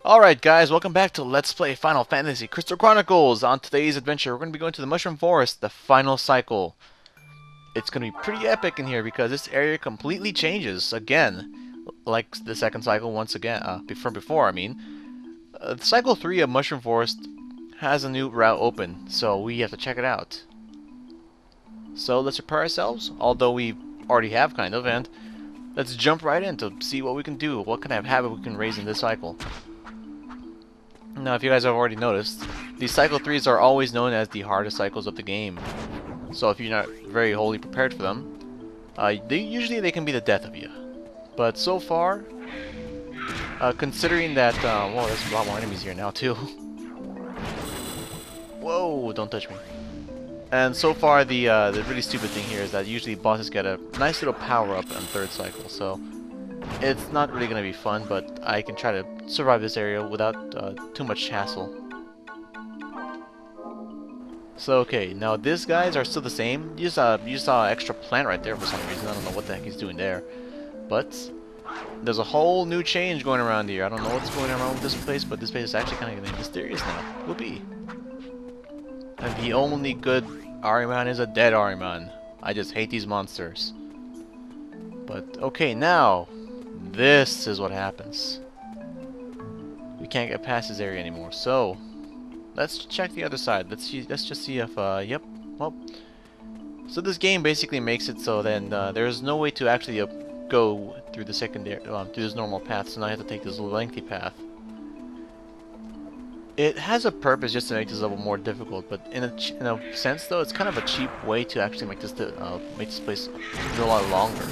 Alright guys, welcome back to Let's Play Final Fantasy Crystal Chronicles. On today's adventure, we're going to be going to the Mushroom Forest, the final cycle. It's going to be pretty epic in here because this area completely changes again. Like the second cycle once again, from before I mean. Cycle 3 of Mushroom Forest has a new route open, so we have to check it out. So let's prepare ourselves, although we already have kind of, and let's jump right in to see what we can do, what kind of habit we can raise in this cycle. Now, if you guys have already noticed, these Cycle 3s are always known as the hardest cycles of the game. So if you're not very wholly prepared for them, usually they can be the death of you. But so far, considering that, whoa, there's a lot more enemies here now too. Whoa, don't touch me. And so far, the really stupid thing here is that usually bosses get a nice little power-up on third cycle, so it's not really going to be fun, but I can try to survive this area without too much hassle. So okay, now these guys are still the same. You saw an extra plant right there for some reason. I don't know what the heck he's doing there. But there's a whole new change going around here. I don't know what's going on with this place, but this place is actually kind of getting mysterious now. Whoopee. And the only good Ahriman is a dead Ahriman. I just hate these monsters. But okay, now this is what happens. We can't get past this area anymore, so let's check the other side. Let's just see if yep. Well, so this game basically makes it so then there's no way to actually go through the secondary through this normal path, so now I have to take this lengthy path. It has a purpose just to make this level more difficult, but in a sense though, it's kind of a cheap way to actually make this place a lot longer.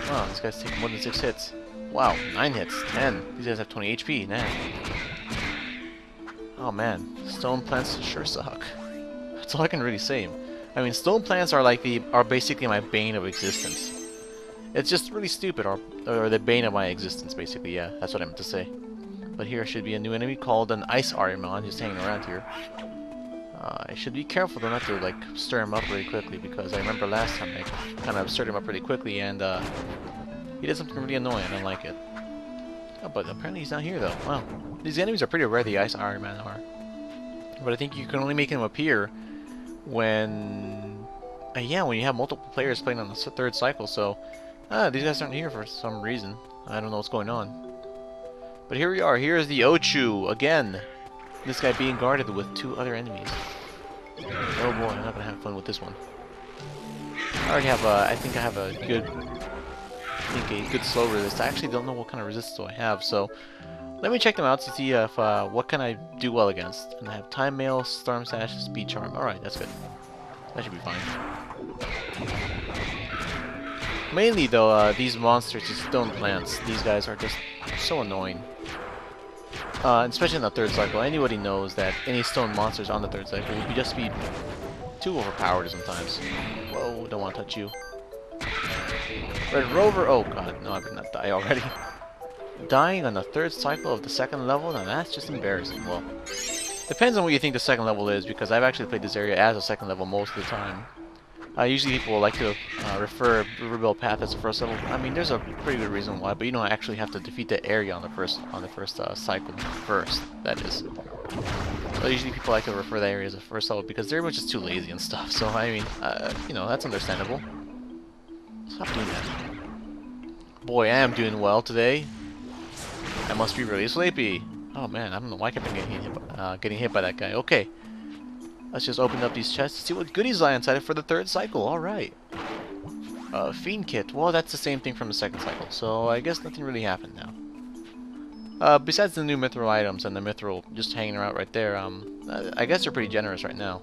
Wow, this guy's taking more than 6 hits. Wow, 9 hits, 10. These guys have 20 HP, man. Oh man, stone plants sure suck. That's all I can really say. I mean, stone plants are basically my bane of existence. It's just really stupid, or the bane of my existence, basically. Yeah, that's what I meant to say. But here should be a new enemy called an Ice Ahriman, just hanging around here. I should be careful though not to like stir him up really quickly, because I remember last time I kind of stirred him up really quickly and he did something really annoying. I don't like it. Oh, but apparently he's not here though. Wow, these enemies are pretty rare. The Ice Ahriman are, but I think you can only make him appear when yeah, when you have multiple players playing on the third cycle. So these guys aren't here for some reason. I don't know what's going on. But here we are. Here is the Ochu again. This guy being guarded with 2 other enemies. Oh boy, I'm not gonna have fun with this one. I already have I think I have a good slow resist. I actually don't know what kind of resistance I have, so let me check them out to see if what can I do well against. And I have Time Mail, Storm Sash, Speed Charm. Alright, that's good. That should be fine. Mainly though, these monsters, these stone plants, these guys are just so annoying. Especially in the third cycle. Anybody knows that any stone monsters on the third cycle would just be too overpowered sometimes. Whoa, don't want to touch you. Red Rover, oh god, no, I better not die already. Dying on the third cycle of the second level? Now that's just embarrassing. Well, depends on what you think the second level is, because I've actually played this area as a second level most of the time. Usually people like to refer Riverbell Path as the first level. I mean, there's a pretty good reason why, but you don't actually have to defeat the area on the first cycle first. That is. So usually people like to refer that area as the first level because they're just too lazy and stuff. So I mean, you know, that's understandable. Stop doing that. Boy, I am doing well today. I must be really sleepy. Oh man, I don't know why I kept getting hit by that guy. Okay. Let's just open up these chests to see what goodies lie inside it for the third cycle. Alright. Fiend Kit. Well, that's the same thing from the second cycle, so I guess nothing really happened now. Besides the new mithril items and the mithril just hanging around right there, I guess they're pretty generous right now.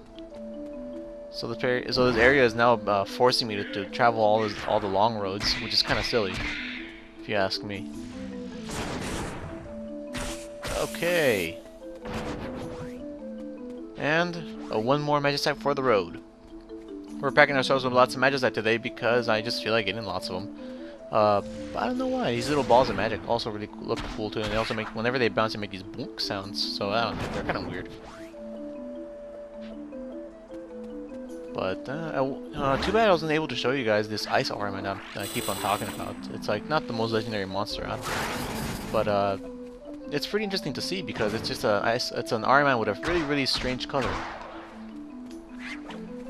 So this area is now forcing me to travel all the long roads, which is kind of silly, if you ask me. Okay. And one more Magicite for the road. We're packing ourselves with lots of Magicite today because I just feel like getting lots of them. But I don't know why. These little balls of magic also really look cool too, and they also make, whenever they bounce, they make these boonk sounds. So I don't know, they're kind of weird. But too bad I wasn't able to show you guys this ice armor that I keep on talking about. It's like not the most legendary monster out there, but it's pretty interesting to see because it's just it's an Iron Man with a really strange color.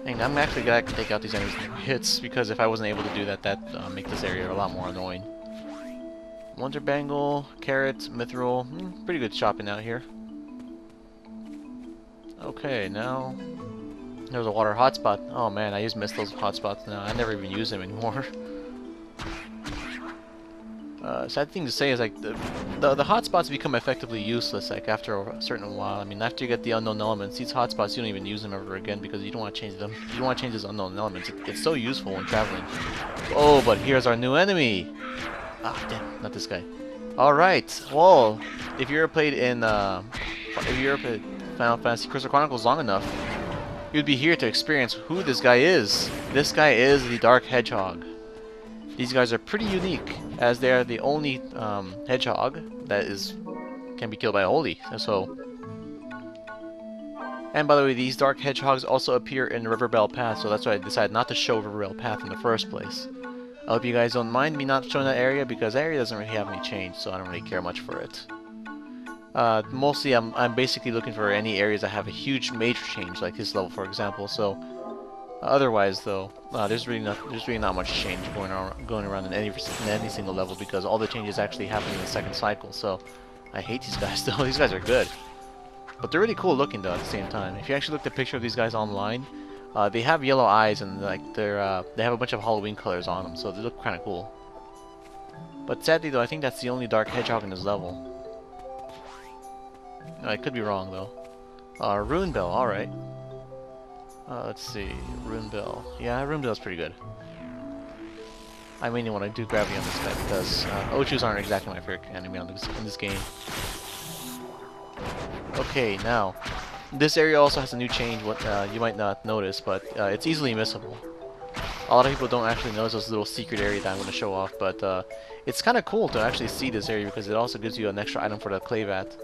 And I'm actually glad I can take out these enemies with hits because if I wasn't able to do that, that'd make this area a lot more annoying. Wonder Bangle, Carrot, Mithril, pretty good shopping out here. Okay, now there's a water hotspot. Oh man, I just missed those hotspots now. I never even use them anymore. Sad thing to say is like the hotspots become effectively useless like after a certain while. I mean, after you get the unknown elements, these hotspots you don't even use them ever again because you don't want to change them. You don't want to change these unknown elements. It's so useful when traveling. Oh, but here's our new enemy. Ah, damn, not this guy. All right. Well, if you ever played Final Fantasy Crystal Chronicles long enough, you'd be here to experience who this guy is. This guy is the Dark Hedgehog. These guys are pretty unique, as they are the only hedgehog that can be killed by a holy. So, and by the way, these dark hedgehogs also appear in Riverbell Path, so that's why I decided not to show Riverbell Path in the first place. I hope you guys don't mind me not showing that area because that area doesn't really have any change, so I don't really care much for it. Mostly, I'm basically looking for any areas that have a huge major change, like this level, for example. So. Otherwise, though, there's really not much change going around in any single level because all the changes actually happen in the second cycle. So, I hate these guys though. These guys are good, but they're really cool looking though at the same time. If you actually look at a picture of these guys online, they have yellow eyes and like they have a bunch of Halloween colors on them, so they look kind of cool. But sadly though, I think that's the only dark hedgehog in this level. I could be wrong though. Rune Bell, all right. Let's see, Rune Bell. Yeah, Rune Bell's pretty good. I mainly want to do gravity on this guy because Ochus aren't exactly my favorite enemy in this game. Okay, now this area also has a new change. What you might not notice, but it's easily missable. A lot of people don't actually notice this little secret area that I'm going to show off, but it's kind of cool to actually see this area because it also gives you an extra item for the Clavat.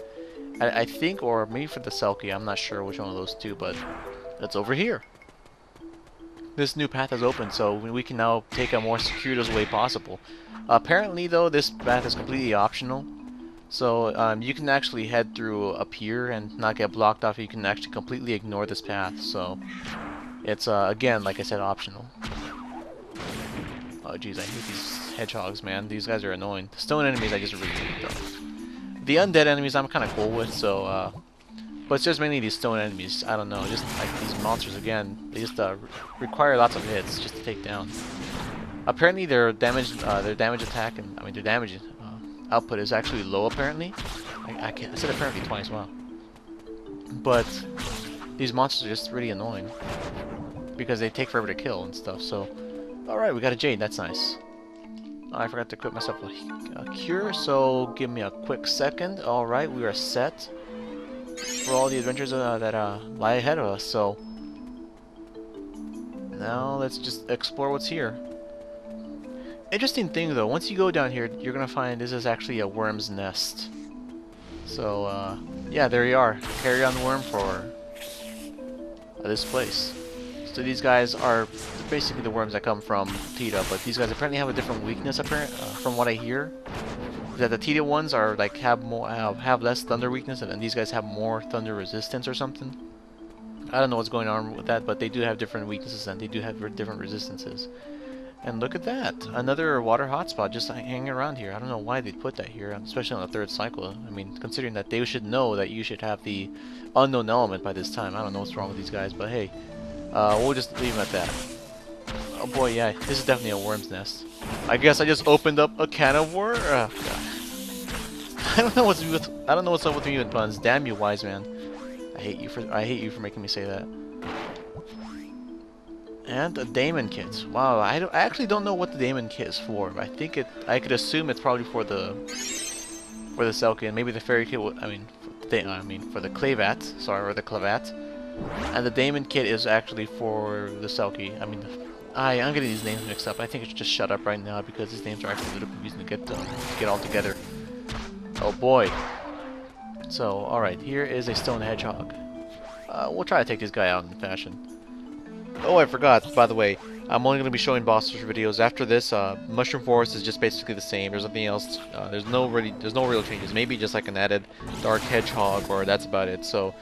I think, or maybe for the Selkie. I'm not sure which one of those two, but. That's over here. This new path has opened, so we can now take a more circuitous way possible. Apparently, though, this path is completely optional. So you can actually head through up here and not get blocked off. You can actually completely ignore this path. So it's again, like I said, optional. Oh jeez, I hate these hedgehogs, man. These guys are annoying. The stone enemies I just really hate though. The undead enemies I'm kind of cool with, so. But it's just mainly these stone enemies. I don't know, just like these monsters again. They just require lots of hits just to take down. Apparently, their damage attack and their damage output is actually low. Apparently, I said apparently twice. Wow. But these monsters are just really annoying because they take forever to kill and stuff. So, all right, we got a jade. That's nice. I forgot to equip myself a cure. So give me a quick second. All right, we are set for all the adventures that lie ahead of us. So now let's just explore what's here. Interesting thing though, once you go down here, you're gonna find this is actually a worm's nest. So yeah, there you are. Carry on worm for this place. So these guys are basically the worms that come from Tita, but these guys apparently have a different weakness. From what I hear, that the Tita ones are like have less thunder weakness, and these guys have more thunder resistance or something. I don't know what's going on with that, but they do have different weaknesses and they do have different resistances. And look at that, another water hotspot just hanging around here. I don't know why they put that here, especially on the third cycle. I mean, considering that they should know that you should have the unknown element by this time. I don't know what's wrong with these guys, but hey, we'll just leave them at that. Oh boy, yeah, this is definitely a worm's nest. I guess I just opened up a can of worms. I don't know what's up with me with puns. Damn you, wise man. I hate you for making me say that. And a Daemon Kit. Wow, I actually don't know what the Daemon Kit is for. I think I could assume it's probably for the Selkie, and maybe the Fairy Kit. For the Clavat. Sorry, or the Clavat. And the Daemon Kit is actually for the Selkie. I'm getting these names mixed up. I think I should just shut up right now because these names are actually a little confusing to get all together. Oh boy. So, alright, here is a stone hedgehog. We'll try to take this guy out in fashion. Oh, I forgot, by the way. I'm only going to be showing boss rush videos. After this, Mushroom Forest is just basically the same. There's nothing else. There's no real changes. Maybe just like an added Dark Hedgehog, or that's about it. So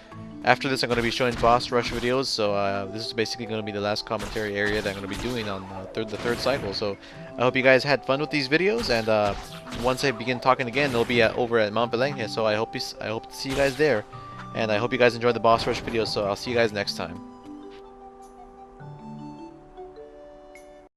after this, I'm going to be showing boss rush videos. So this is basically going to be the last commentary area that I'm going to be doing on the third cycle. So I hope you guys had fun with these videos, and once I begin talking again, they'll be over at Mount Belenghe. So I hope to see you guys there, and I hope you guys enjoyed the boss rush videos. So I'll see you guys next time.